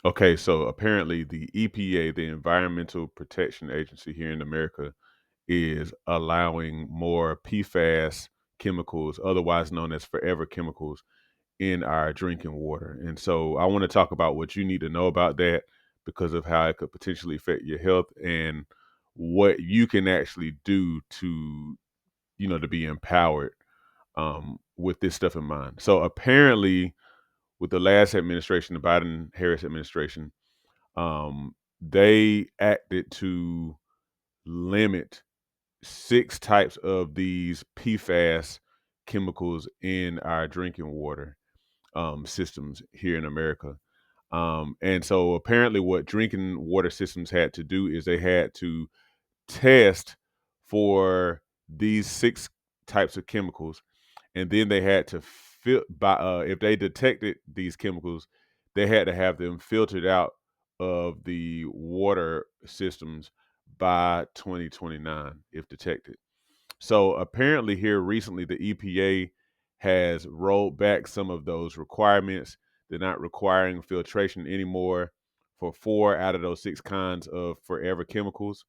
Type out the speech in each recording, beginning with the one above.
Okay, so apparently the EPA, the Environmental Protection Agency here in America, is allowing more PFAS chemicals, otherwise known as forever chemicals, in our drinking water. And so I want to talk about what you need to know about that because of how it could potentially affect your health and what you can actually do to, to be empowered with this stuff in mind. So apparently, with the last administration, the Biden Harris administration, they acted to limit six types of these PFAS chemicals in our drinking water systems here in America. And so apparently, what drinking water systems had to do is they had to test for these six types of chemicals, and then they had to if they detected these chemicals, they had to have them filtered out of the water systems by 2029 if detected. So apparently, here recently, the EPA has rolled back some of those requirements. They're not requiring filtration anymore for four out of those six kinds of forever chemicals.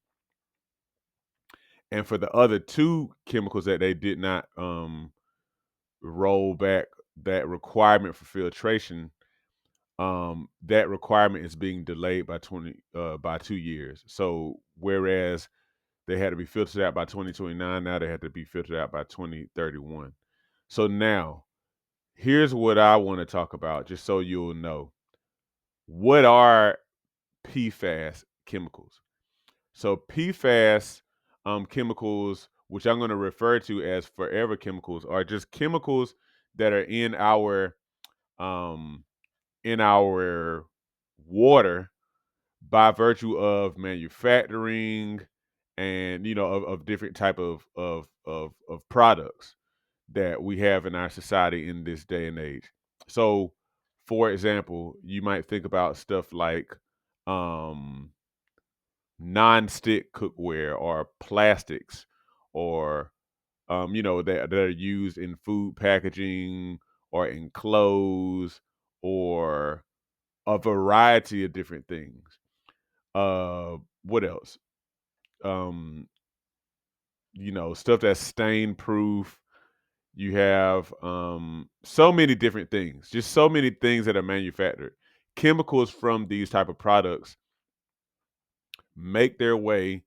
And for the other two chemicals that they did not roll back that requirement for filtration, that requirement is being delayed by 2 years. So whereas they had to be filtered out by 2029, now they have to be filtered out by 2031. So now, here's what I want to talk about, just so you'll know. What are PFAS chemicals? So PFAS chemicals, which I'm going to refer to as forever chemicals, are just chemicals that are um, in our water by virtue of manufacturing and of different type of products that we have in our society in this day and age. So, for example, you might think about stuff like um, non-stick cookware or plastics or that are used in food packaging or in clothes or a variety of different things. What else? Um, stuff that's stain proof. You have so many different things, just so many things that are manufactured. Chemicals from these type of products make their way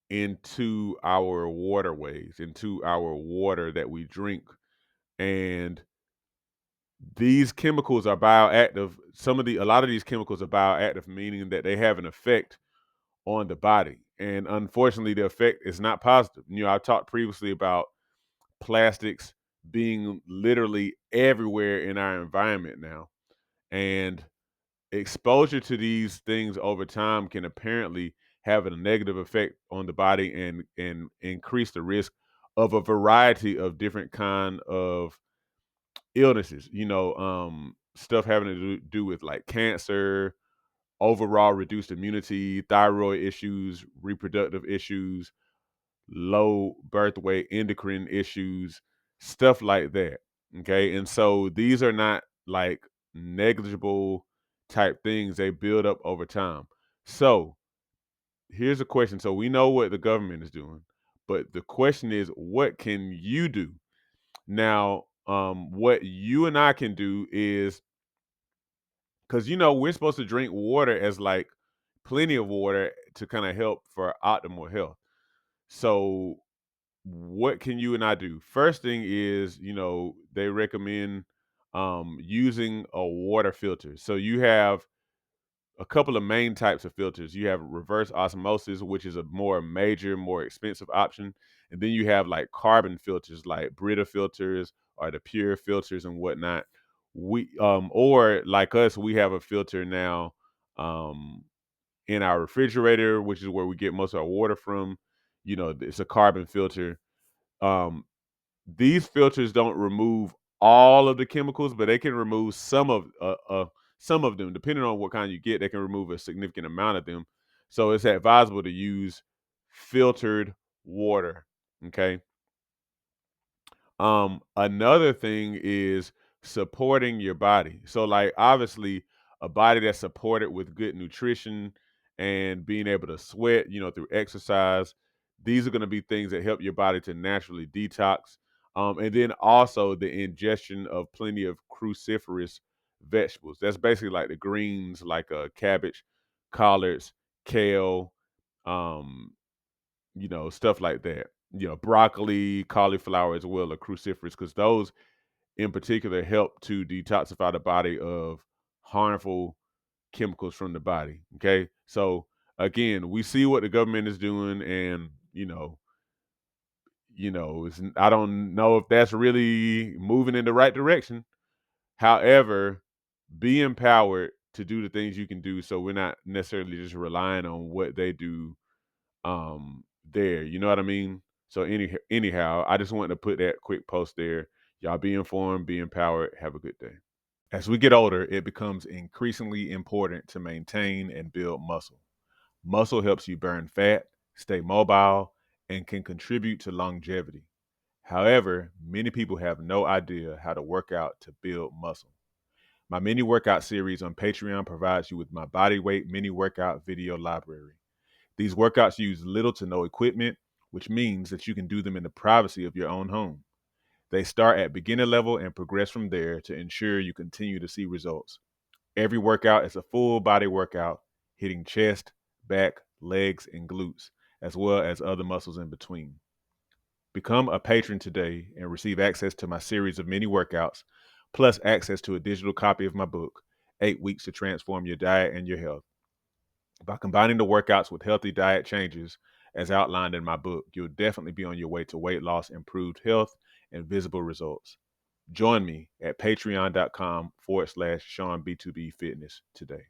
into our waterways, into our water that we drink. And these chemicals are bioactive. A lot of these chemicals are bioactive, meaning that they have an effect on the body. And unfortunately, the effect is not positive. I talked previously about plastics being literally everywhere in our environment now. And exposure to these things over time can apparently have a negative effect on the body and increase the risk of a variety of different kind of illnesses. Stuff having to do with like cancer, overall reduced immunity, thyroid issues, reproductive issues, low birth weight, endocrine issues, stuff like that. Okay. And so these are not like negligible type things, they build up over time. So here's a question. So we know what the government is doing, but the question is, what can you do? Now, what you and I can do is because we're supposed to drink water as like plenty of water to kind of help for optimal health. So what can you and I do? First thing is, they recommend using a water filter. So you have a couple of main types of filters. You have reverse osmosis, which is a more major, more expensive option. And then you have like carbon filters, like Brita filters or the pure filters and whatnot. Or like us, we have a filter now um in our refrigerator, which is where we get most of our water from. It's a carbon filter. um these filters don't remove all of the chemicals, but they can remove some of them. Depending on what kind you get, they can remove a significant amount of them. So it's advisable to use filtered water. Okay. Another thing is supporting your body. So like obviously a body that's supported with good nutrition and being able to sweat, through exercise. These are going to be things that help your body to naturally detox. And then also the ingestion of plenty of cruciferous vegetables. That's basically like the greens, like cabbage, collards, kale, um, stuff like that. Broccoli, cauliflower as well are cruciferous because those in particular help to detoxify the body of harmful chemicals from the body. Okay. So again, we see what the government is doing and I don't know if that's really moving in the right direction. However, be empowered to do the things you can do so we're not necessarily just relying on what they do there. You know what I mean? So anyhow, I just wanted to put that quick post there. Y'all be informed, be empowered, have a good day. As we get older, it becomes increasingly important to maintain and build muscle. Muscle helps you burn fat, stay mobile, and can contribute to longevity. However, many people have no idea how to work out to build muscle. My mini workout series on Patreon provides you with my body weight mini workout video library. These workouts use little to no equipment, which means that you can do them in the privacy of your own home. They start at beginner level and progress from there to ensure you continue to see results. Every workout is a full body workout, hitting chest, back, legs, and glutes, as well as other muscles in between. Become a patron today and receive access to my series of mini workouts, plus access to a digital copy of my book, 8 Weeks to Transform Your Diet and Your Health. By combining the workouts with healthy diet changes, as outlined in my book, you'll definitely be on your way to weight loss, improved health, and visible results. Join me at patreon.com/SeanB2B Fitness today.